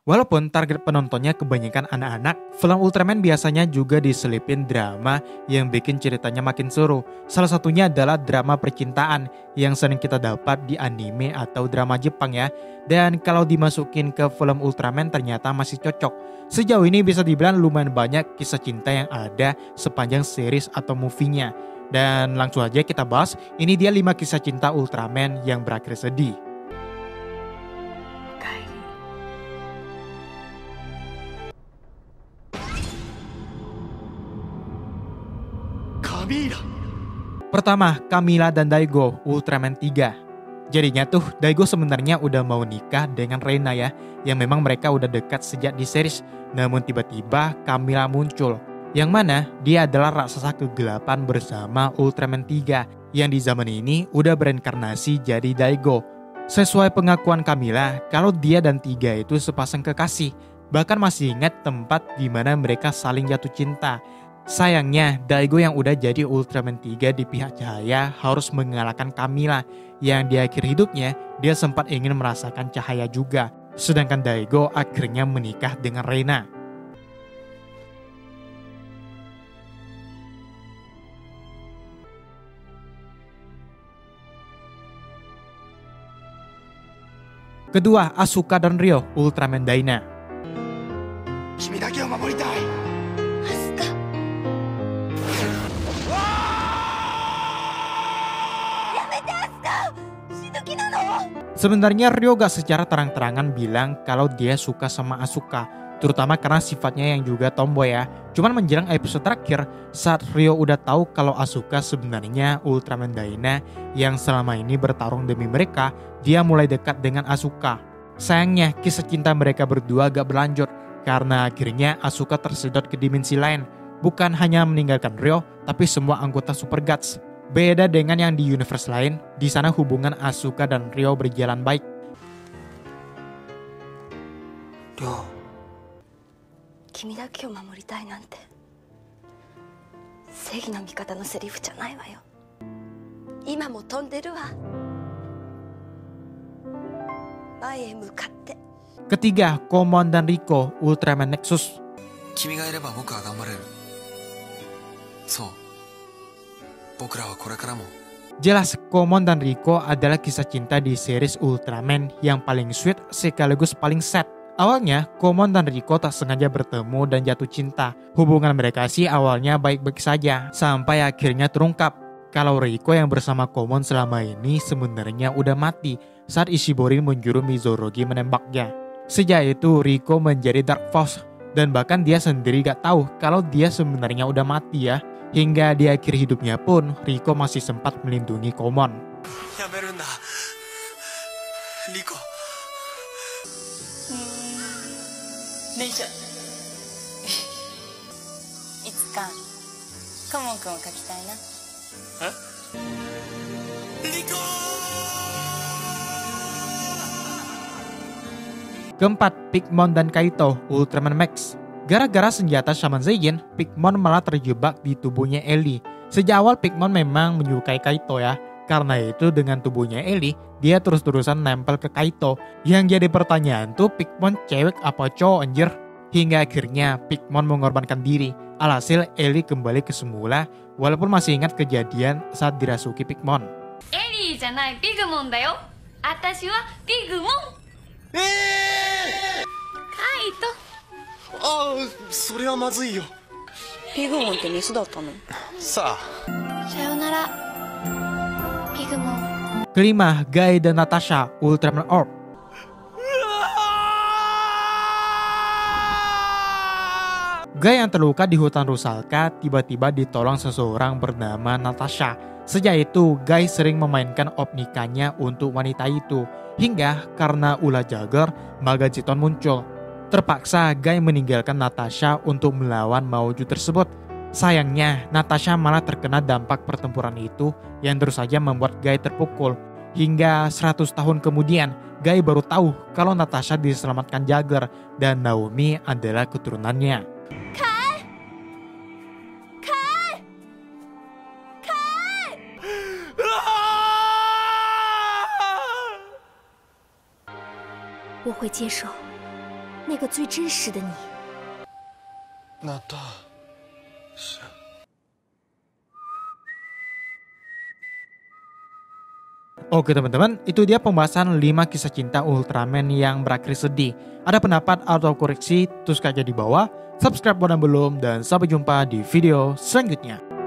Walaupun target penontonnya kebanyakan anak-anak, film Ultraman biasanya juga diselipin drama yang bikin ceritanya makin seru. Salah satunya adalah drama percintaan yang sering kita dapat di anime atau drama Jepang ya. Dan kalau dimasukin ke film Ultraman ternyata masih cocok. Sejauh ini bisa dibilang lumayan banyak kisah cinta yang ada sepanjang series atau movie-nya. Dan langsung aja kita bahas, ini dia 5 kisah cinta Ultraman yang berakhir sedih. Pertama, Camilla dan Daigo, Ultraman 3. Jadinya tuh Daigo sebenarnya udah mau nikah dengan Reina ya, yang memang mereka udah dekat sejak di series. Namun tiba-tiba Camilla muncul, yang mana dia adalah raksasa kegelapan bersama Ultraman 3, yang di zaman ini udah berinkarnasi jadi Daigo. Sesuai pengakuan Camilla, kalau dia dan Tiga itu sepasang kekasih, bahkan masih ingat tempat di mana mereka saling jatuh cinta. Sayangnya, Daigo yang udah jadi Ultraman 3 di pihak cahaya harus mengalahkan Camilla, yang di akhir hidupnya dia sempat ingin merasakan cahaya juga. Sedangkan Daigo akhirnya menikah dengan Reina. Kedua, Asuka dan Ryo, Ultraman Dyna. Sebenarnya Ryo gak secara terang-terangan bilang kalau dia suka sama Asuka, terutama karena sifatnya yang juga tomboy ya. Cuman menjelang episode terakhir, saat Ryo udah tahu kalau Asuka sebenarnya Ultraman Dyna yang selama ini bertarung demi mereka, dia mulai dekat dengan Asuka. Sayangnya kisah cinta mereka berdua gak berlanjut, karena akhirnya Asuka tersedot ke dimensi lain. Bukan hanya meninggalkan Ryo, tapi semua anggota Super Guts. Beda dengan yang di universe lain, di sana hubungan Asuka dan Ryo berjalan baik. Ryo, kimi dake o mamoritai nante, seigi no mikata no serifu janai wa yo. Ima mo tonderu wa. Mae e mukatte. Ketiga, Komon dan Riko, Ultraman Nexus. Kimi ga ireba boku wa ganbareru. So. Jelas, Komon dan Riko adalah kisah cinta di series Ultraman yang paling sweet sekaligus paling sad. Awalnya, Komon dan Riko tak sengaja bertemu dan jatuh cinta. Hubungan mereka sih awalnya baik-baik saja, sampai akhirnya terungkap kalau Riko yang bersama Komon selama ini sebenarnya udah mati saat Ishibori menjuru Mizorogi menembaknya. Sejak itu, Riko menjadi Dark Force, dan bahkan dia sendiri gak tahu kalau dia sebenarnya udah mati ya. Hingga di akhir hidupnya pun, Riko masih sempat melindungi Komon. Riko. Itsuka, Komon-kun o kakitai na. Riko! Keempat, Pigmon dan Kaito, Ultraman Max. Gara-gara senjata Shaman Zeijin, Pigmon malah terjebak di tubuhnya Ellie. Sejak awal Pigmon memang menyukai Kaito ya. Karena itu dengan tubuhnya Ellie, dia terus-terusan nempel ke Kaito. Yang jadi pertanyaan tuh Pigmon cewek apa cowok anjir? Hingga akhirnya Pigmon mengorbankan diri. Alhasil Ellie kembali ke semula walaupun masih ingat kejadian saat dirasuki Pigmon. Ellie janai Pigmon da yo. Atashi wa Pigmon. Kaito. それはまずいよ。ピグモンってメスだったの？さあ。さよなら、ピグモン。Kelima, Guy dan Natasha, Ultraman Orb. Guy yang terluka di hutan Rusalka tiba-tiba ditolong seseorang bernama Natasha. Sejak itu, Guy sering memainkan orb nikahnya untuk wanita itu. Hingga karena ulah jagar, Magajiton muncul. Terpaksa Guy meninggalkan Natasha untuk melawan Maoju tersebut. Sayangnya, Natasha malah terkena dampak pertempuran itu yang terus saja membuat Guy terpukul. Hingga 100 tahun kemudian, Guy baru tahu kalau Natasha diselamatkan Jager dan Naomi adalah keturunannya. Kai! Kai! Kai! 我会接受那个最真实的你。那他是。Oke teman-teman, itu dia pembahasan 5 kisah cinta Ultraman yang berakhir sedih. Ada pendapat atau koreksi, tulis aja di bawah. Subscribe buat yang belum, dan sampai jumpa di video selanjutnya.